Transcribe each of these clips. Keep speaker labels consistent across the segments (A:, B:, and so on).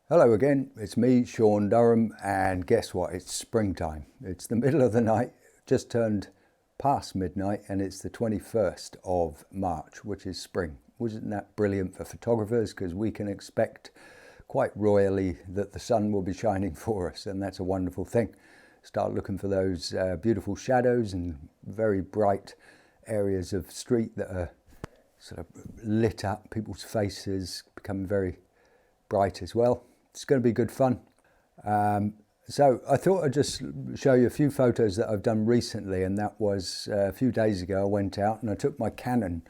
A: Hello again, it's me, Sean Durham, and guess what? It's springtime. It's the middle of the night, just turned past midnight, and it's the 21st of March, which is spring. Wasn't that brilliant for photographers? Because we can expect quite royally that the sun will be shining for us, and that's a wonderful thing. Start looking for those beautiful shadows and very bright areas of street that are sort of lit up, people's faces become very bright as well. It's going to be good fun. So I thought I'd just show you a few photos that I've done recently, and that was a few days ago. I went out and I took my Canon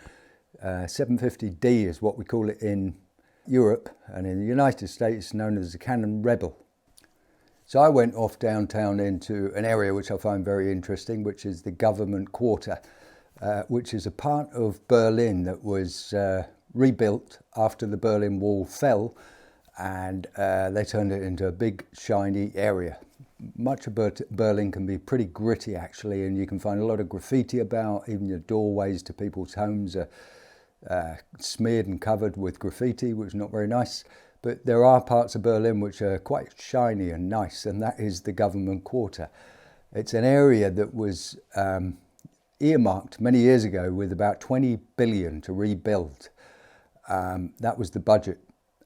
A: 750D is what we call it in Europe, and in the United States known as the Canon Rebel. So I went off downtown into an area which I find very interesting, which is the Government Quarter, which is a part of Berlin that was rebuilt after the Berlin Wall fell, and they turned it into a big shiny area. Much of Berlin can be pretty gritty actually, and you can find a lot of graffiti about. Even the doorways to people's homes are smeared and covered with graffiti, which is not very nice. But there are parts of Berlin which are quite shiny and nice, and that is the Government Quarter. It's an area that was earmarked many years ago with about 20 billion to rebuild. That was the budget.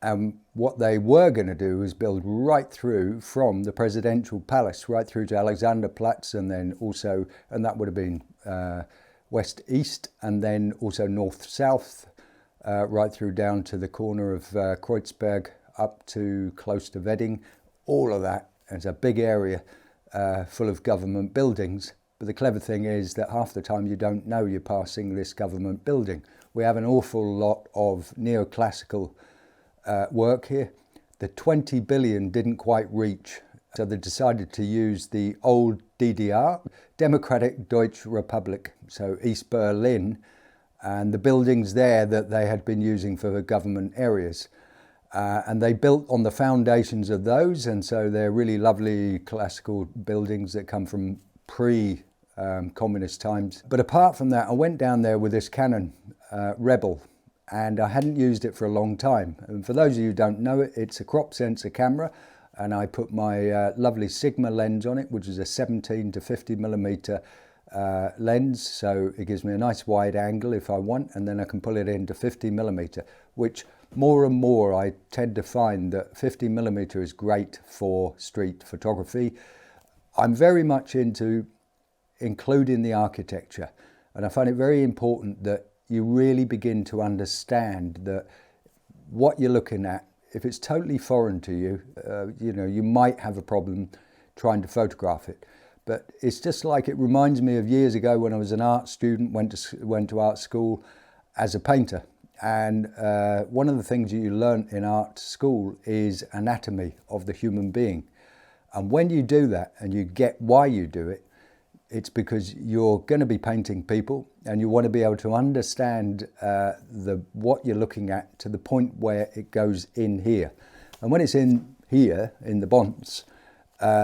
A: And what they were going to do was build right through from the presidential palace right through to Alexanderplatz, and then also, and that would have been west-east, and then also north-south, right through down to the corner of Kreuzberg up to close to Wedding. All of that is a big area full of government buildings. But the clever thing is that half the time you don't know you're passing this government building. We have an awful lot of neoclassical work here. The 20 billion didn't quite reach, so they decided to use the old DDR, Democratic Deutsche Republic, so East Berlin, and the buildings there that they had been using for the government areas. And they built on the foundations of those, and so they're really lovely classical buildings that come from pre-communist times. But apart from that, I went down there with this Canon Rebel, and I hadn't used it for a long time. And for those of you who don't know it, it's a crop sensor camera, and I put my lovely Sigma lens on it, which is a 17 to 50 millimeter lens, so it gives me a nice wide angle if I want, and then I can pull it into 50 millimeter, which more and more I tend to find that 50 millimeter is great for street photography. I'm very much into including the architecture, and I find it very important that you really begin to understand that what you're looking at, if it's totally foreign to you, you might have a problem trying to photograph it. But it's just like, it reminds me of years ago when I was an art student, went to art school as a painter. And one of the things you learn in art school is anatomy of the human being. And when you do that and you get why you do it, it's because you're going to be painting people, and you want to be able to understand what you're looking at to the point where it goes in here. And when it's in here, in the bonds,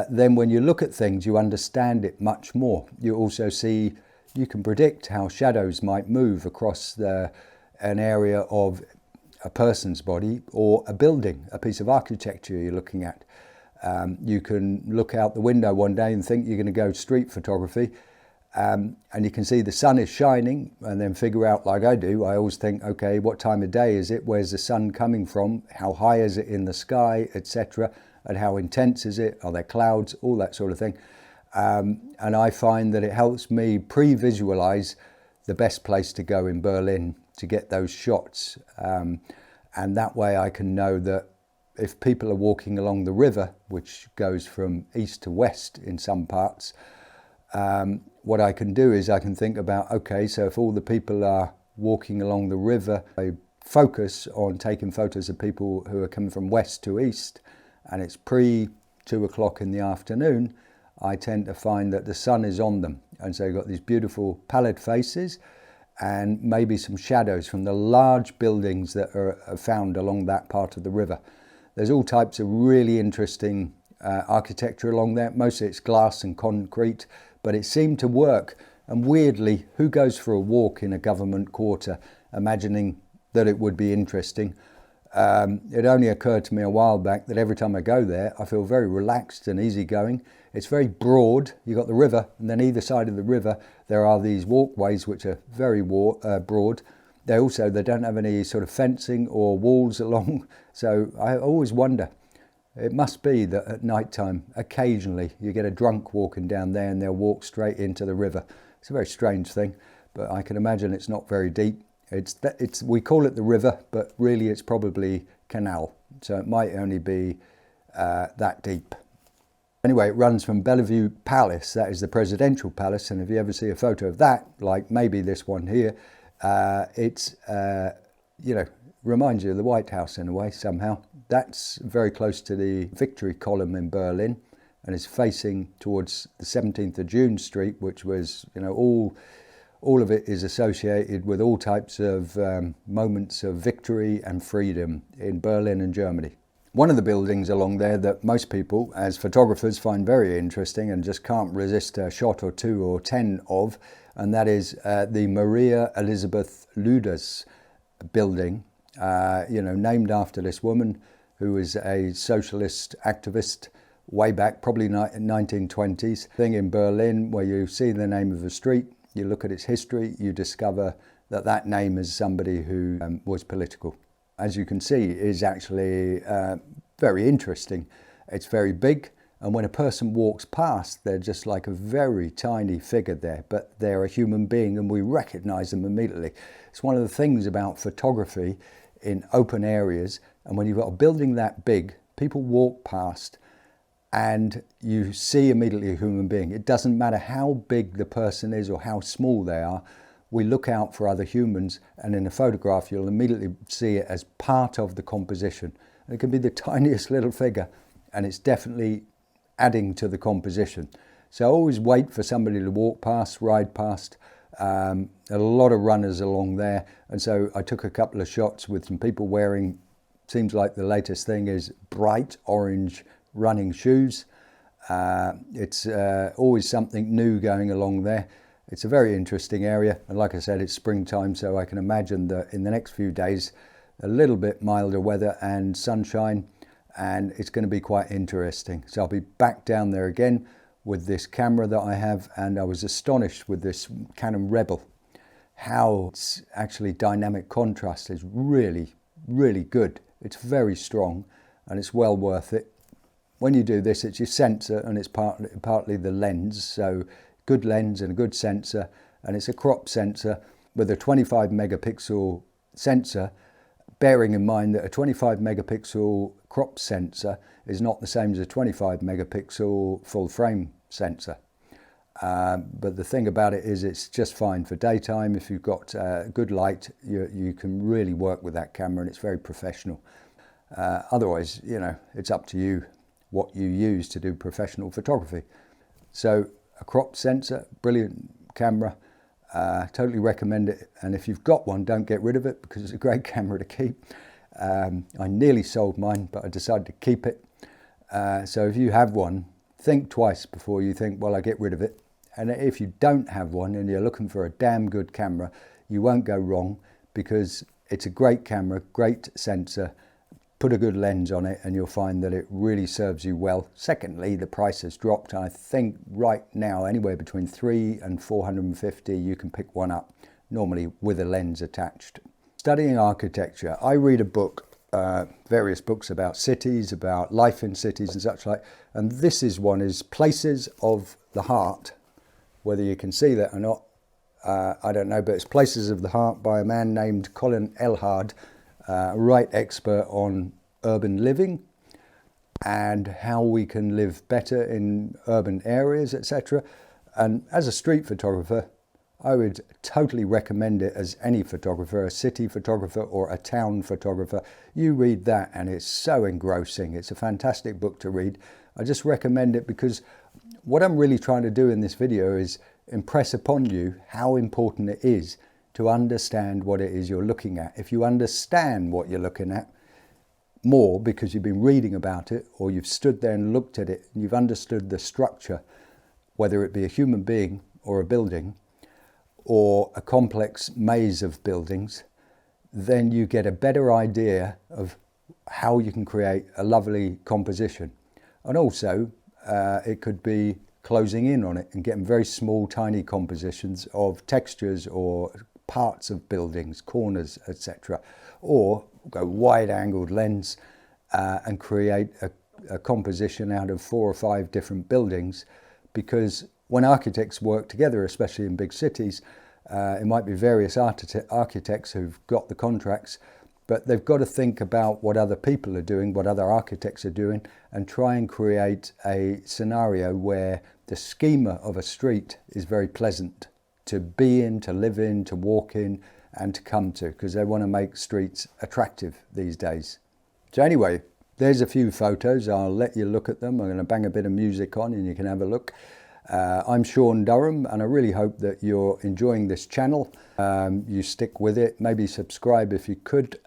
A: then when you look at things, you understand it much more. You also see, you can predict how shadows might move across an area of a person's body or a building, a piece of architecture you're looking at. You can look out the window one day and think you're going to go street photography, and you can see the sun is shining, and then figure out, like I do, I always think, okay, what time of day is it? Where's the sun coming from? How high is it in the sky, etc.? And how intense is it? Are there clouds? All that sort of thing. And I find that it helps me pre-visualize the best place to go in Berlin to get those shots. And that way I can know that if people are walking along the river, which goes from east to west in some parts, what I can do is I can think about, okay, so if all the people are walking along the river, I focus on taking photos of people who are coming from west to east, and it's pre-2 o'clock in the afternoon, I tend to find that the sun is on them. And so you've got these beautiful pallid faces and maybe some shadows from the large buildings that are found along that part of the river. There's all types of really interesting architecture along there. Mostly it's glass and concrete, but it seemed to work. And weirdly, who goes for a walk in a government quarter imagining that it would be interesting? It only occurred to me a while back that every time I go there, I feel very relaxed and easygoing. It's very broad. You've got the river, and then either side of the river, there are these walkways which are very broad. They don't have any sort of fencing or walls along. So I always wonder, it must be that at night time, occasionally, you get a drunk walking down there and they'll walk straight into the river. It's a very strange thing, but I can imagine it's not very deep. We call it the river, but really it's probably canal. So it might only be that deep. Anyway, it runs from Bellevue Palace, that is the presidential palace, and if you ever see a photo of that, like maybe this one here, reminds you of the White House in a way somehow. That's very close to the Victory Column in Berlin, and is facing towards the 17th of June Street, which was, all of it is associated with all types of moments of victory and freedom in Berlin and Germany. One of the buildings along there that most people, as photographers, find very interesting and just can't resist a shot or 2 or 10 of, and that is the Marie-Elizabeth-Lüders building, named after this woman who was a socialist activist way back, probably 1920s. Thing in Berlin where you see the name of a street, you look at its history, you discover that name is somebody who was political. As you can see, it is actually very interesting. It's very big, and when a person walks past, they're just like a very tiny figure there, but they're a human being and we recognize them immediately. It's one of the things about photography in open areas, and when you've got a building that big, people walk past and you see immediately a human being. It doesn't matter how big the person is or how small they are. We look out for other humans, and in a photograph you'll immediately see it as part of the composition. It can be the tiniest little figure, and it's definitely adding to the composition. So always wait for somebody to walk past, ride past. A lot of runners along there, and so I took a couple of shots with some people wearing, seems like the latest thing is bright orange running shoes. It's always something new going along there. It's a very interesting area, and like I said, it's springtime, so I can imagine that in the next few days a little bit milder weather and sunshine, and it's going to be quite interesting. So I'll be back down there again with this camera that I have, and I was astonished with this Canon Rebel how it's actually dynamic contrast is really, really good. It's very strong and it's well worth it. When you do this, it's your sensor and it's partly the lens, so good lens and a good sensor, and it's a crop sensor with a 25 megapixel sensor, bearing in mind that a 25 megapixel crop sensor is not the same as a 25 megapixel full frame sensor. But the thing about it is it's just fine for daytime. If you've got good light, you can really work with that camera, and it's very professional. Otherwise, it's up to you what you use to do professional photography. So a crop sensor, brilliant camera, totally recommend it. And if you've got one, don't get rid of it because it's a great camera to keep. I nearly sold mine, but I decided to keep it. So if you have one, think twice before you think, well, I get rid of it. And if you don't have one and you're looking for a damn good camera, you won't go wrong because it's a great camera, great sensor. Put a good lens on it and you'll find that it really serves you well. Secondly, the price has dropped. I think right now, anywhere between $300 and $450, you can pick one up, normally with a lens attached. Studying architecture, I read a book, various books about cities, about life in cities and such like, and this is one is Places of the Heart. Whether you can see that or not, I don't know, but it's Places of the Heart by a man named Colin Elhard, right expert on urban living and how we can live better in urban areas, etc. And as a street photographer, I would totally recommend it as any photographer, a city photographer or a town photographer. You read that and it's so engrossing. It's a fantastic book to read. I just recommend it because what I'm really trying to do in this video is impress upon you how important it is to understand what it is you're looking at. If you understand what you're looking at more because you've been reading about it or you've stood there and looked at it and you've understood the structure, whether it be a human being or a building or a complex maze of buildings, then you get a better idea of how you can create a lovely composition. And also it could be closing in on it and getting very small, tiny compositions of textures or parts of buildings, corners, etc. Or go wide-angled lens and create a composition out of 4 or 5 different buildings. Because when architects work together, especially in big cities, it might be various architects who've got the contracts, but they've got to think about what other people are doing, what other architects are doing, and try and create a scenario where the schema of a street is very pleasant to be in, to live in, to walk in, and to come to, because they want to make streets attractive these days. So anyway, there's a few photos. I'll let you look at them. I'm going to bang a bit of music on and you can have a look. I'm Sean Durham, and I really hope that you're enjoying this channel. You stick with it, maybe subscribe if you could,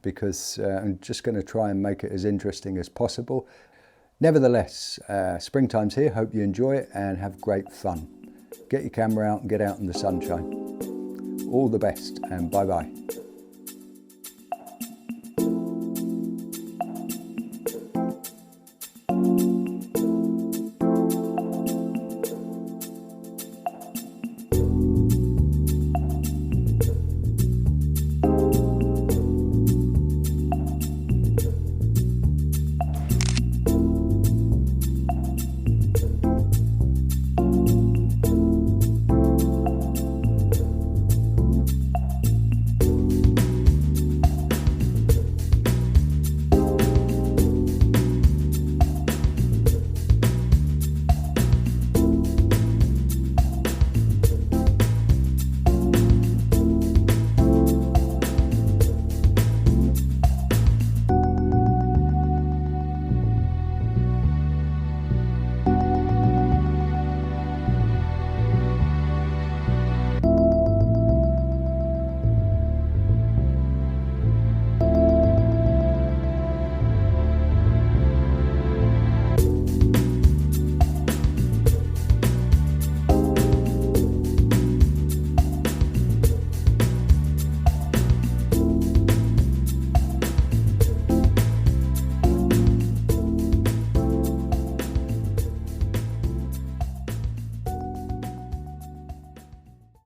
A: because I'm just going to try and make it as interesting as possible. Nevertheless, springtime's here. Hope you enjoy it and have great fun. Get your camera out and get out in the sunshine. All the best, and bye-bye.